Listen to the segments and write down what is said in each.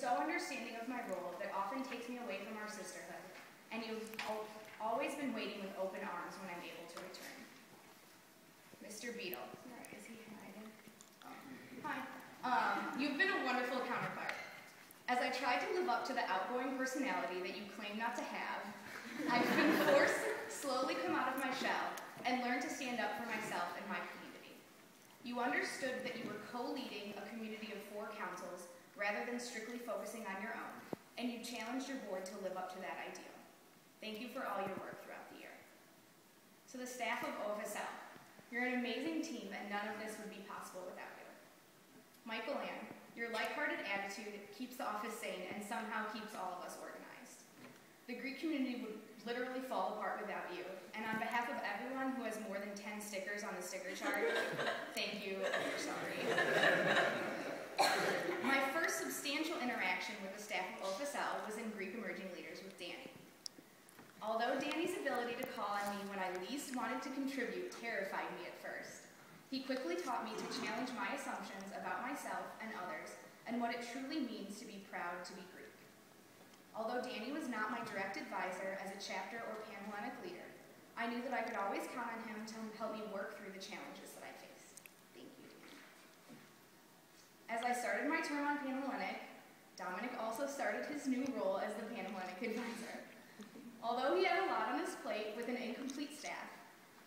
so understanding of my role that often takes me away from our sisterhood, and you've always been waiting with open arms when I'm able to return. Mr. Beadle. Is he hiding? Oh. Hi. You've been a wonderful counterpart. As I tried to live up to the outgoing personality that you claim not to have, I've been forced to slowly come out of my shell and learn to stand up for myself and my community. You understood that you were co-leading a community of 4 councils rather than strictly focusing on your own, and you challenged your board to live up to that ideal. Thank you for all your work throughout the year. To the staff of OFSL, you're an amazing team and none of this would be possible without you. Michael Ann, your lighthearted attitude keeps the office sane and somehow keeps all of us organized. The Greek community would literally fall apart without you, and on behalf of everyone who has more than 10 stickers on the sticker chart, thank you, and we're sorry. My first substantial interaction with the staff of OFSL was in Greek Emerging Leaders with Danny. Although Danny's ability to call on me when I least wanted to contribute terrified me at first, he quickly taught me to challenge my assumptions about myself and others and what it truly means to be proud to be Greek. Although Danny was not my direct advisor as a chapter or Panhellenic leader, I knew that I could always count on him to help me work through the challenges that I faced. Thank you, Danny. As I started my term on Panhellenic, Dominic also started his new role as the Panhellenic advisor. Although he had a lot on his plate with an incomplete staff,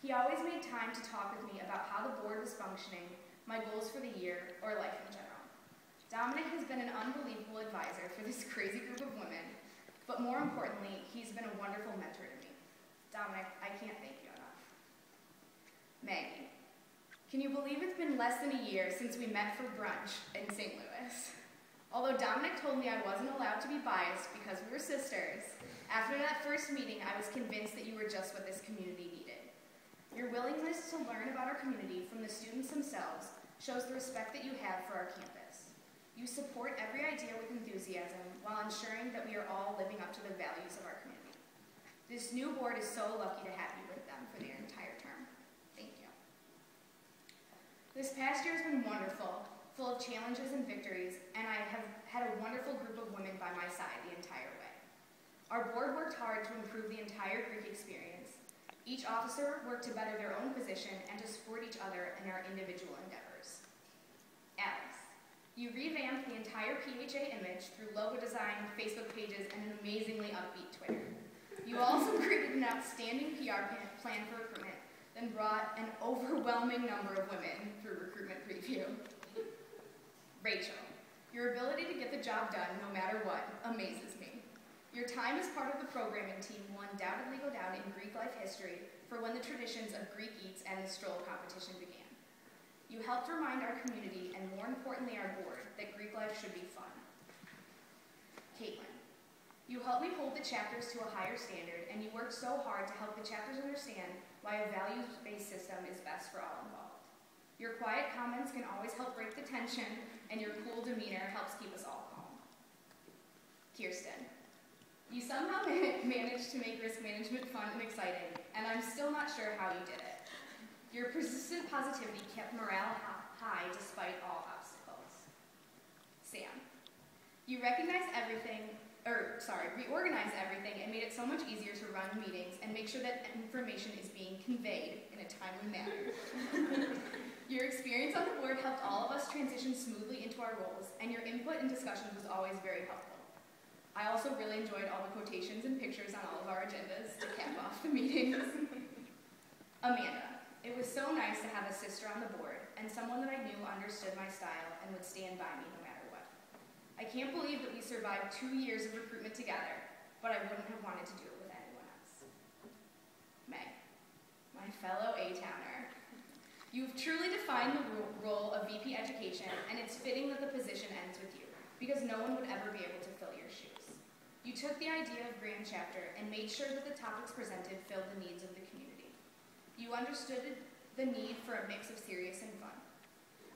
he always made time to talk with me about how the board was functioning, my goals for the year, or life in general. Dominic has been an unbelievable advisor for this crazy group of women, but more importantly, he's been a wonderful mentor to me. Dominic, I can't thank you enough. Maggie, can you believe it's been less than a year since we met for brunch in St. Louis? Although Dominic told me I wasn't allowed to be biased because we were sisters, after that first meeting, I was convinced that you were just what this community needed. Your willingness to learn about our community from the students themselves shows the respect that you have for our campus. You support every idea with enthusiasm while ensuring that we are all living up to the values of our community. This new board is so lucky to have you with them for their entire term. Thank you. This past year has been wonderful, full of challenges and victories, and I have had a wonderful group of women by my side the entire way. Our board worked hard to improve the entire Greek experience. Each officer worked to better their own position and to support each other in our individual endeavors. Alex, you revamped the entire PHA image through logo design, Facebook pages, and an amazingly upbeat Twitter. You also created an outstanding PR plan for recruitment, then brought an overwhelming number of women through recruitment preview. Rachel, your ability to get the job done no matter what amazes me. Your time as part of the programming team will undoubtedly go down in Greek life history for when the traditions of Greek Eats and the stroll competition began. You helped remind our community, and more importantly our board, that Greek life should be fun. Caitlin, you helped me hold the chapters to a higher standard, and you worked so hard to help the chapters understand why a values-based system is best for all involved. Your quiet comments can always help break the tension, and your cool demeanor helps keep us all calm. Kirsten, you somehow managed to make risk management fun and exciting, and I'm still not sure how you did it. Your persistent positivity kept morale high despite all obstacles. Sam, you reorganized everything and made it so much easier to run meetings and make sure that information is being conveyed in a timely manner. Your experience on the board helped all of us transition smoothly into our roles, and your input and discussions was always very helpful. I also really enjoyed all the quotations and pictures on all of our agendas to cap off the meetings. Amanda, it was so nice to have a sister on the board and someone that I knew understood my style and would stand by me no matter what. I can't believe that we survived 2 years of recruitment together, but I wouldn't have wanted to do it with anyone else. Meg, my fellow A-Towner, you've truly defined the role of VP Education, and it's fitting that the position ends with you, because no one would ever be able to fill your shoes. You took the idea of Grand Chapter and made sure that the topics presented filled the needs of the community. You understood the need for a mix of serious and fun.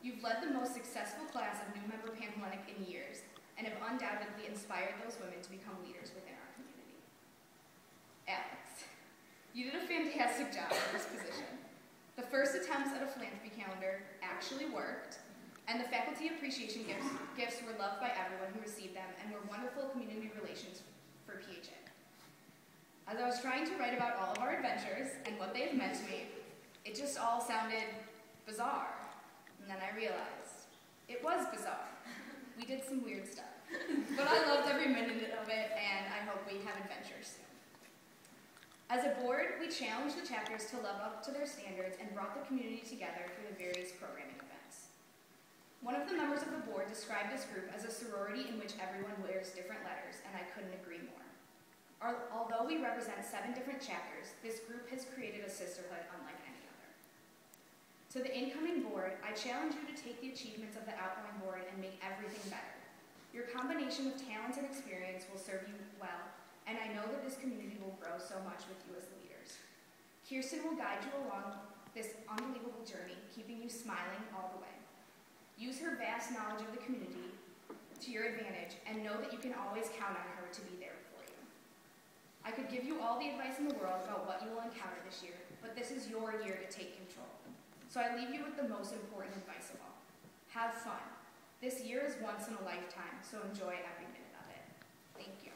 You've led the most successful class of new member Panhellenic in years and have undoubtedly inspired those women to become leaders within our community. Alex, you did a fantastic job in this position. The first attempts at a philanthropy calendar actually worked, And the faculty appreciation gifts were loved by everyone who received them and were wonderful community relations for PHA. As I was trying to write about all of our adventures and what they have meant to me, it just all sounded bizarre. And then I realized it was bizarre. We did some weird stuff. But I loved every minute of it, and I hope we have adventures soon. As a board, we challenged the chapters to live up to their standards and brought the community together through the various programming events. One of the members of the board described this group as a sorority in which everyone wears different letters, and I couldn't agree more. Although we represent 7 different chapters, this group has created a sisterhood unlike any other. To the incoming board, I challenge you to take the achievements of the outgoing board and make everything better. Your combination of talent and experience will serve you well, and I know that this community will grow so much with you as the leaders. Kirsten will guide you along this unbelievable journey, keeping you smiling all the way. Use her vast knowledge of the community to your advantage, and know that you can always count on her to be there for you. I could give you all the advice in the world about what you will encounter this year, but this is your year to take control. So I leave you with the most important advice of all. Have fun. This year is once in a lifetime, so enjoy every minute of it. Thank you.